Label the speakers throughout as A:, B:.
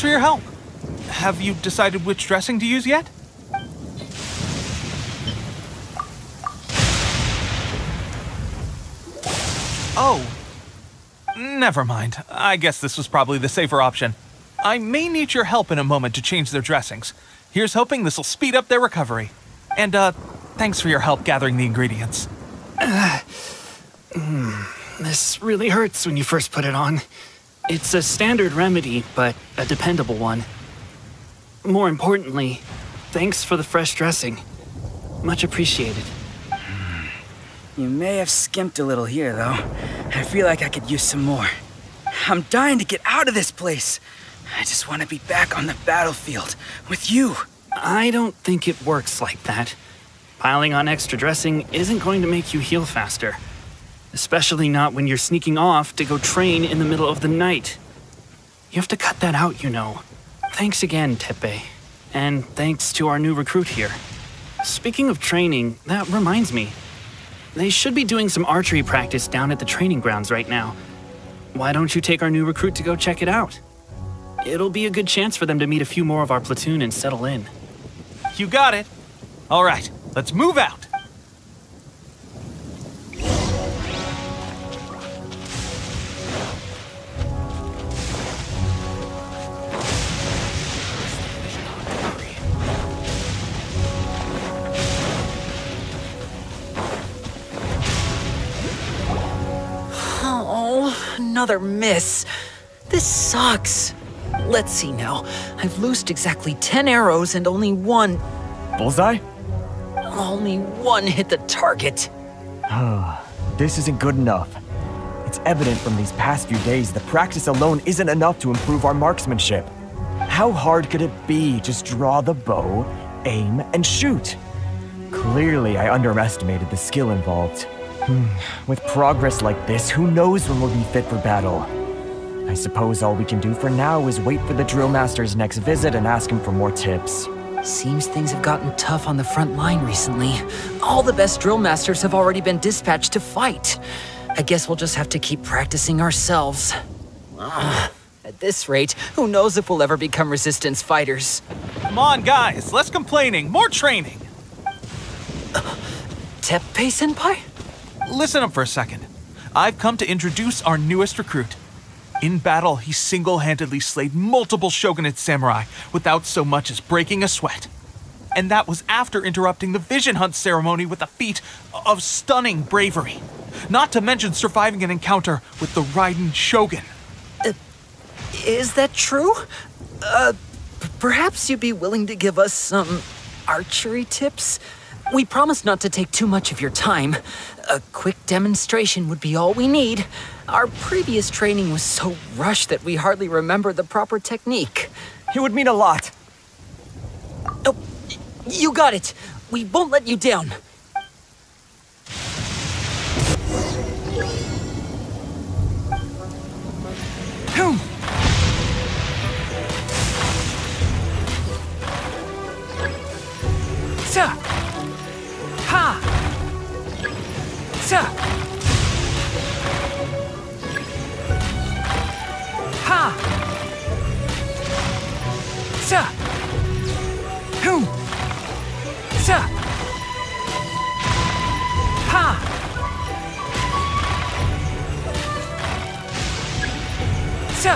A: Thanks for your help. Have you decided which dressing to use yet? Oh, never mind. I guess this was probably the safer option. I may need your help in a moment to change their dressings. Here's hoping this'll speed up their recovery. And, thanks for your help gathering the ingredients.
B: This really hurts when you first put it on. It's a standard remedy, but a dependable one. More importantly, thanks for the fresh dressing. Much appreciated.
C: You may have skimped a little here, though. I feel like I could use some more. I'm dying to get out of this place. I just want to be back on the battlefield with you.
B: I don't think it works like that. Piling on extra dressing isn't going to make you heal faster. Especially not when you're sneaking off to go train in the middle of the night. You have to cut that out, you know. Thanks again, Tepe. And thanks to our new recruit here. Speaking of training, that reminds me. They should be doing some archery practice down at the training grounds right now. Why don't you take our new recruit to go check it out? It'll be a good chance for them to meet a few more of our platoon and settle in.
A: You got it. All right, let's move out.
D: Another miss. This sucks. Let's see now. I've loosed exactly 10 arrows and only one
E: Bullseye?
D: hit the target.
E: This isn't good enough. It's evident from these past few days that practice alone isn't enough to improve our marksmanship. How hard could it be? Just draw the bow, aim, and shoot. Clearly, I underestimated the skill involved. With progress like this, who knows when we'll be fit for battle? I suppose all we can do for now is wait for the drill master's next visit and ask him for more tips.
D: Seems things have gotten tough on the front line recently. All the best drill masters have already been dispatched to fight. I guess we'll just have to keep practicing ourselves. At this rate, who knows if we'll ever become resistance fighters.
A: Come on, guys, less complaining, more training.
D: Teppei-senpai?
A: Listen up for a second. I've come to introduce our newest recruit. In battle, he single-handedly slayed multiple shogunate samurai without so much as breaking a sweat. And that was after interrupting the vision hunt ceremony with a feat of stunning bravery. Not to mention surviving an encounter with the Raiden Shogun.
D: Is that true? Perhaps you'd be willing to give us some archery tips? We promise not to take too much of your time. A quick demonstration would be all we need. Our previous training was so rushed that we hardly remember the proper technique.
E: It would mean a lot.
D: Oh, you got it. We won't let you down.
C: Ha! Sa! Ha! Sa! Hum! Sa! Ha! Sa!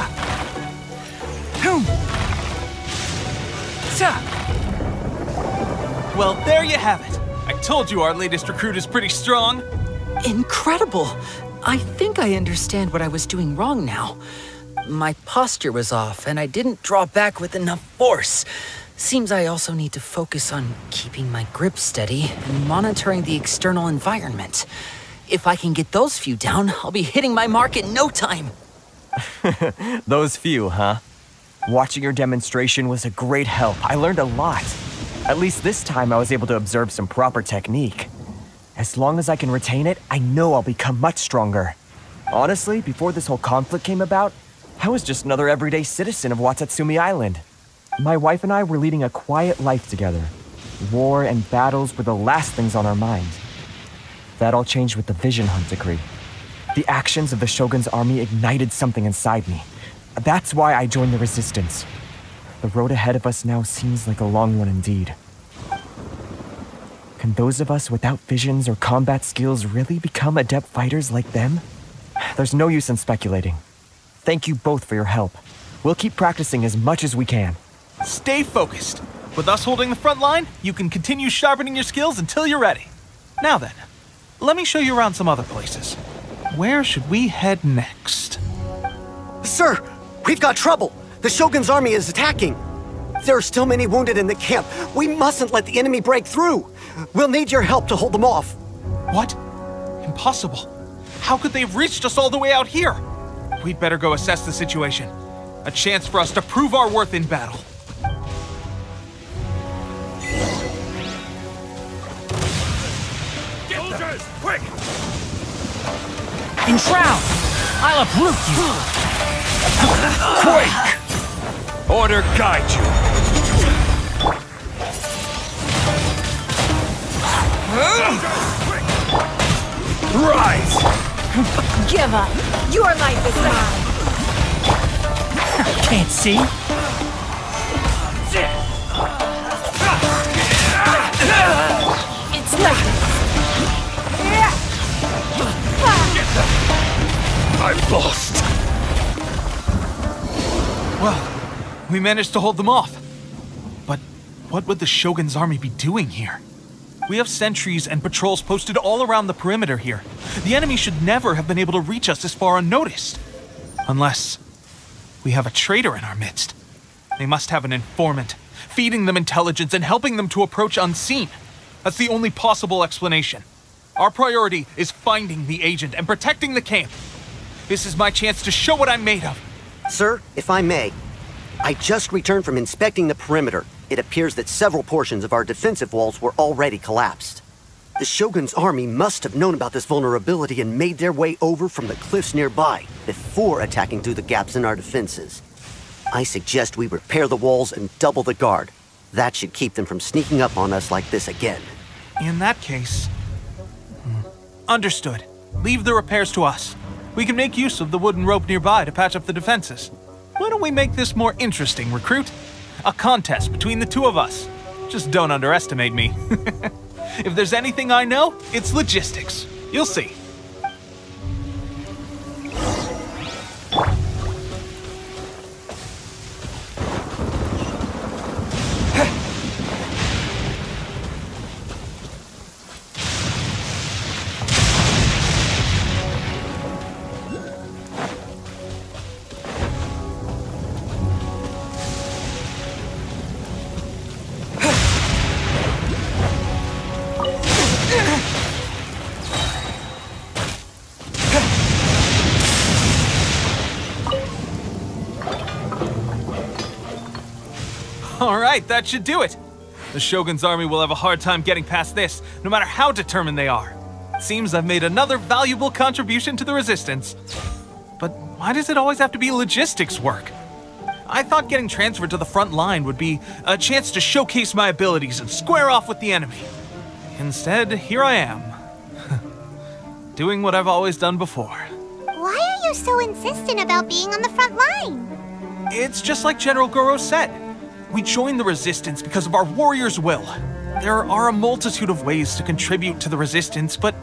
C: Hum! Sa!
A: Well, there you have it. I told you our latest recruit is pretty strong.
D: Incredible! I think I understand what I was doing wrong now. My posture was off, and I didn't draw back with enough force. Seems I also need to focus on keeping my grip steady and monitoring the external environment. If I can get those few down, I'll be hitting my mark in no time.
E: Those few, huh? Watching your demonstration was a great help. I learned a lot. At least this time I was able to observe some proper technique. As long as I can retain it, I know I'll become much stronger. Honestly, before this whole conflict came about, I was just another everyday citizen of Watatsumi Island. My wife and I were leading a quiet life together. War and battles were the last things on our mind. That all changed with the Vision Hunt decree. The actions of the Shogun's army ignited something inside me. That's why I joined the resistance. The road ahead of us now seems like a long one indeed. Can those of us without visions or combat skills really become adept fighters like them? There's no use in speculating. Thank you both for your help. We'll keep practicing as much as we can.
A: Stay focused. With us holding the front line, you can continue sharpening your skills until you're ready. Now then, let me show you around some other places. Where should we head next?
F: Sir, we've got trouble. The Shogun's army is attacking. There are still many wounded in the camp. We mustn't let the enemy break through. We'll need your help to hold them off.
A: What? Impossible. How could they have reached us all the way out here? We'd better go assess the situation. A chance for us to prove our worth in battle.
G: Soldiers, quick!
H: Enshroud! I'll uproot you!
G: Quake! Order guide you! Rise!
I: Give up! Your life is mine!
H: Can't see?
I: It's nothing!
G: I'm lost!
A: Well, we managed to hold them off. But what would the Shogun's army be doing here? We have sentries and patrols posted all around the perimeter here. The enemy should never have been able to reach us this far unnoticed. Unless we have a traitor in our midst. They must have an informant, feeding them intelligence and helping them to approach unseen. That's the only possible explanation. Our priority is finding the agent and protecting the camp. This is my chance to show what I'm made of.
F: Sir, if I may, I just returned from inspecting the perimeter. It appears that several portions of our defensive walls were already collapsed. The Shogun's army must have known about this vulnerability and made their way over from the cliffs nearby before attacking through the gaps in our defenses. I suggest we repair the walls and double the guard. That should keep them from sneaking up on us like this again.
A: In that case... Understood. Leave the repairs to us. We can make use of the wooden rope nearby to patch up the defenses. Why don't we make this more interesting, recruit? A contest between the two of us. Just don't underestimate me. If there's anything I know, it's logistics. You'll see. Alright, that should do it. The Shogun's army will have a hard time getting past this, no matter how determined they are. Seems I've made another valuable contribution to the Resistance. But why does it always have to be logistics work? I thought getting transferred to the front line would be a chance to showcase my abilities and square off with the enemy. Instead, here I am. Doing what I've always done before.
J: Why are you so insistent about being on the front line?
A: It's just like General Goro said. We joined the Resistance because of our warrior's will. There are a multitude of ways to contribute to the Resistance, but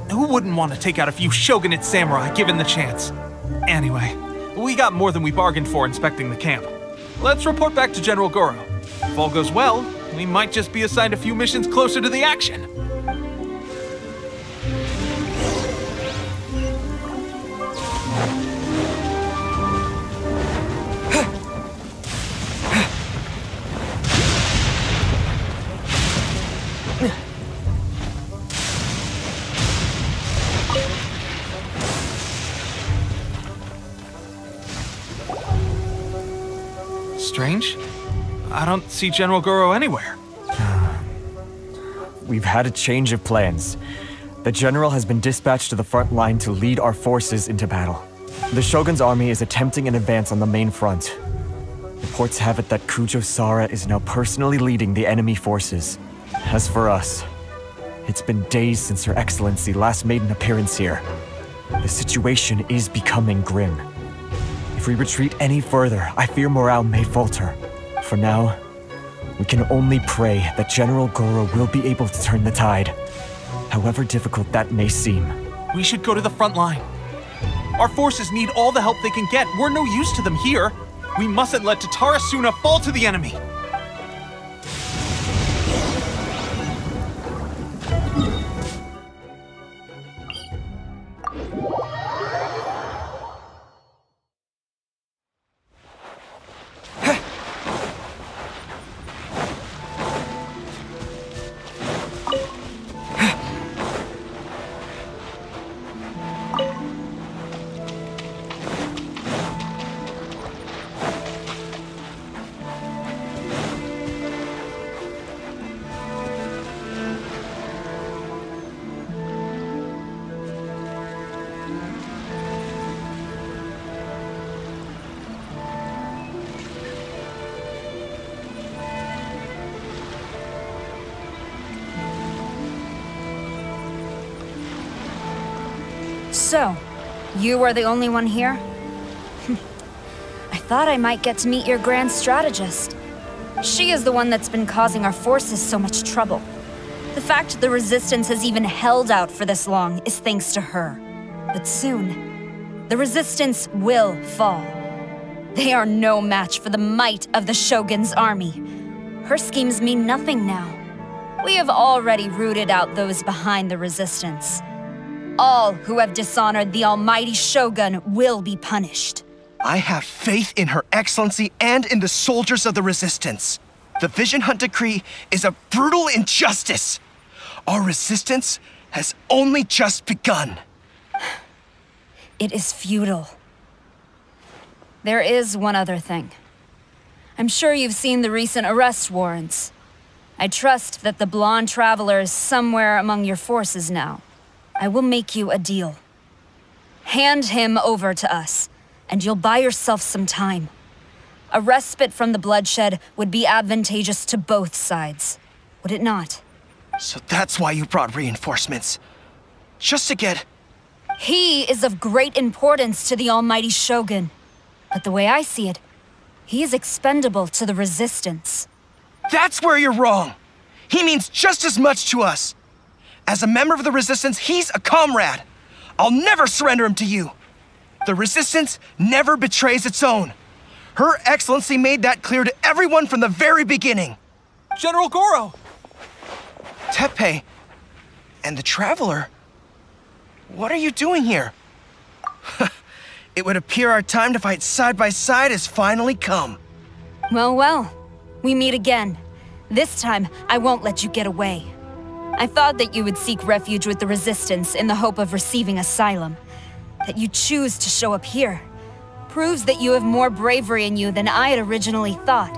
A: who wouldn't want to take out a few shogunate samurai given the chance? Anyway, we got more than we bargained for inspecting the camp. Let's report back to General Goro. If all goes well, we might just be assigned a few missions closer to the action. Strange. I don't see General Goro anywhere.
E: We've had a change of plans. The general has been dispatched to the front line to lead our forces into battle. The Shogun's army is attempting an advance on the main front. Reports have it that Kujo Sara is now personally leading the enemy forces. As for us, it's been days since Her Excellency last made an appearance here. The situation is becoming grim. If we retreat any further, I fear morale may falter. For now, we can only pray that General Goro will be able to turn the tide, however difficult that may seem.
A: We should go to the front line. Our forces need all the help they can get. We're no use to them here. We mustn't let Tatara Suna fall to the enemy.
K: So, you are the only one here? I thought I might get to meet your grand strategist. She is the one that's been causing our forces so much trouble. The fact the Resistance has even held out for this long is thanks to her. But soon, the Resistance will fall. They are no match for the might of the Shogun's army. Her schemes mean nothing now. We have already rooted out those behind the Resistance. All who have dishonored the almighty Shogun will be punished.
L: I have faith in Her Excellency and in the soldiers of the Resistance. The Vision Hunt Decree is a brutal injustice. Our resistance has only just begun.
K: It is futile. There is one other thing. I'm sure you've seen the recent arrest warrants. I trust that the blonde traveler is somewhere among your forces now. I will make you a deal. Hand him over to us, and you'll buy yourself some time. A respite from the bloodshed would be advantageous to both sides, would it not?
L: So that's why you brought reinforcements. Just to get...
K: He is of great importance to the almighty Shogun. But the way I see it, he is expendable to the Resistance.
L: That's where you're wrong. He means just as much to us. As a member of the Resistance, he's a comrade. I'll never surrender him to you. The Resistance never betrays its own. Her Excellency made that clear to everyone from the very beginning.
A: General Goro!
L: Teppei and the Traveler. What are you doing here? It would appear our time to fight side by side has finally come.
K: Well, well. We meet again. This time, I won't let you get away. I thought that you would seek refuge with the Resistance in the hope of receiving asylum. That you choose to show up here proves that you have more bravery in you than I had originally thought.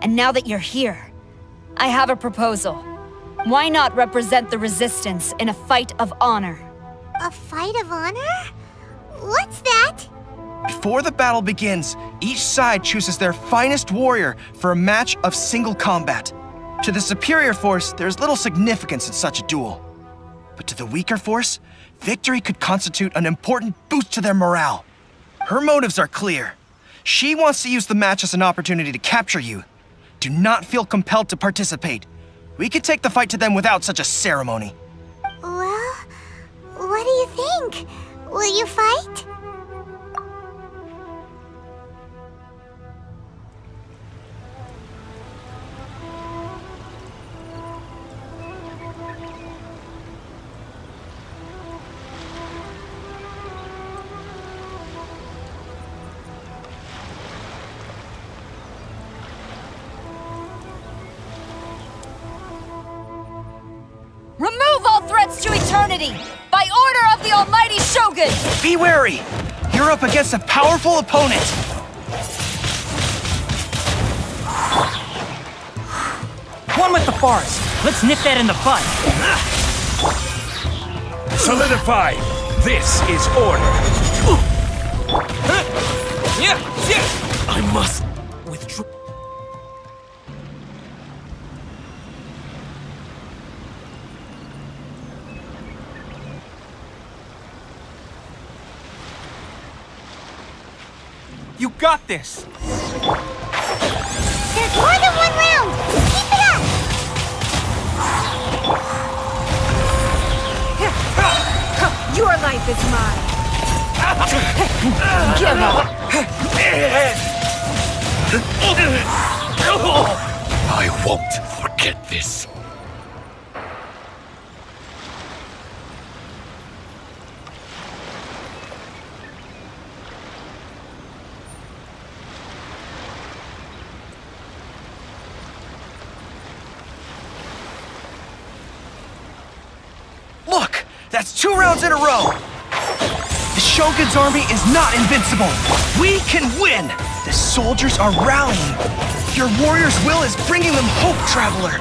K: And now that you're here, I have a proposal. Why not represent the Resistance in a fight of honor?
J: A fight of honor? What's that?
L: Before the battle begins, each side chooses their finest warrior for a match of single combat. To the superior force, there's little significance in such a duel. But to the weaker force, victory could constitute an important boost to their morale. Her motives are clear. She wants to use the match as an opportunity to capture you. Do not feel compelled to participate. We could take the fight to them without such a ceremony.
J: Well, what do you think? Will you fight?
K: Remove all threats to eternity! By order of the almighty Shogun!
L: Be wary! You're up against a powerful opponent!
H: One with the forest. Let's nip that in the bud.
G: Solidify! This is order!
H: I must withdraw.
A: You got this!
J: They're
I: life is mine. Give up.
G: I won't forget this.
L: Look! That's 2 rounds in a row! The Shogun's army is not invincible! We can win! The soldiers are rallying! Your warrior's will is bringing them hope, Traveler!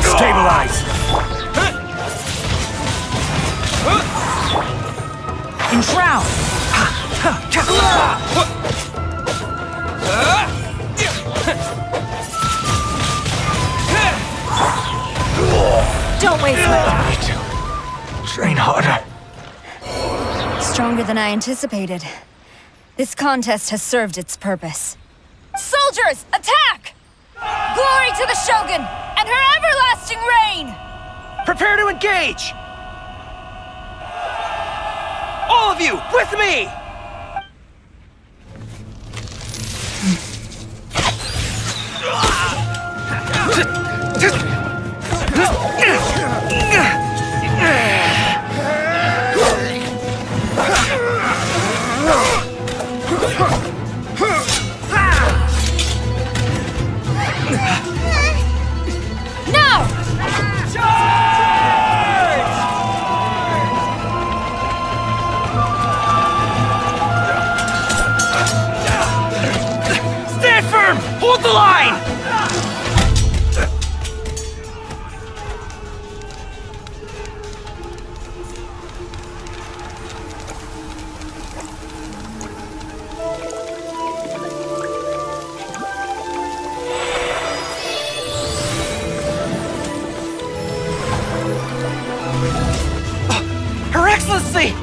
G: Stabilize!
H: Enshroud!
I: Don't waste my time.
E: Train harder.
K: Stronger than I anticipated. This contest has served its purpose. Soldiers, attack! Glory to the Shogun and her everlasting reign!
L: Prepare to engage! All of you, with me!
K: Now!
L: Stand firm! Hold the line! Her Excellency!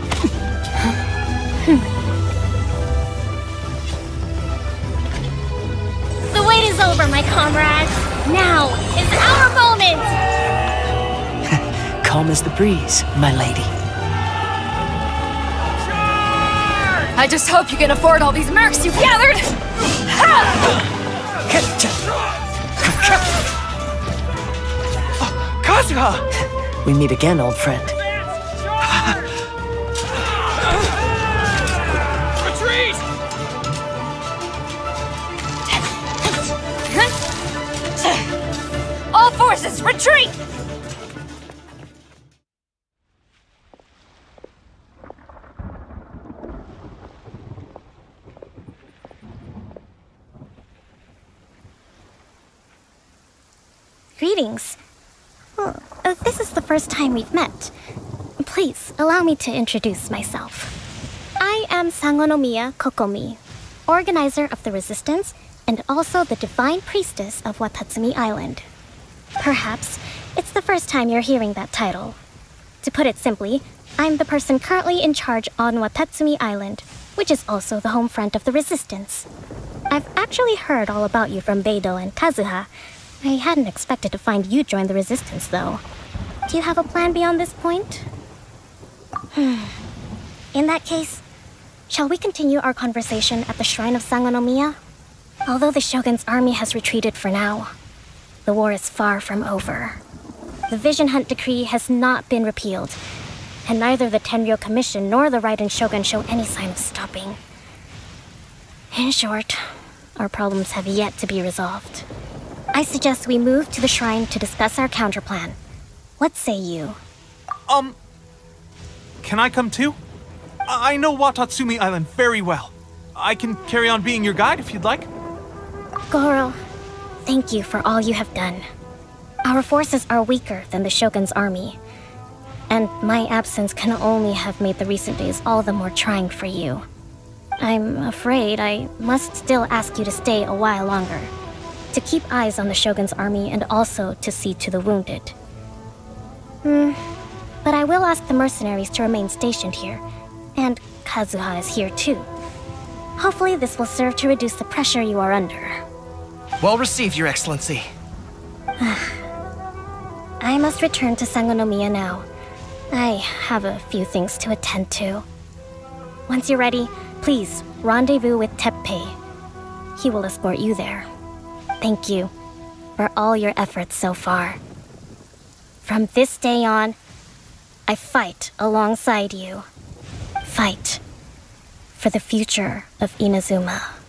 J: The wait is over, my comrades. Now is our moment!
D: Calm as the breeze, my lady.
K: I just hope you can afford all these mercs you've gathered!
L: Kazuha!
D: We meet again, old friend.
L: Retreat!
K: All forces, retreat!
J: Greetings. Well, this is the first time we've met. Please, allow me to introduce myself. I am Sangonomiya Kokomi, organizer of the Resistance and also the Divine Priestess of Watatsumi Island. Perhaps it's the first time you're hearing that title. To put it simply, I'm the person currently in charge on Watatsumi Island, which is also the home front of the Resistance. I've actually heard all about you from Beidou and Kazuha. I hadn't expected to find you join the Resistance, though. Do you have a plan beyond this point? In that case, shall we continue our conversation at the Shrine of Sangonomiya? Although the Shogun's army has retreated for now, the war is far from over. The Vision Hunt Decree has not been repealed, and neither the Tenryo Commission nor the Raiden Shogun show any sign of stopping. In short, our problems have yet to be resolved. I suggest we move to the shrine to discuss our counterplan. What say you?
A: Can I come too? I know Watatsumi Island very well. I can carry on being your guide if you'd like.
J: Goro, thank you for all you have done. Our forces are weaker than the Shogun's army, and my absence can only have made the recent days all the more trying for you. I'm afraid I must still ask you to stay a while longer, to keep eyes on the Shogun's army and also to see to the wounded. But I will ask the mercenaries to remain stationed here, and Kazuha is here too. Hopefully this will serve to reduce the pressure you are under.
L: Well received, Your Excellency.
J: I must return to Sangonomiya now. I have a few things to attend to. Once you're ready, please rendezvous with Teppei. He will escort you there. Thank you for all your efforts so far. From this day on, I fight alongside you. Fight for the future of Inazuma.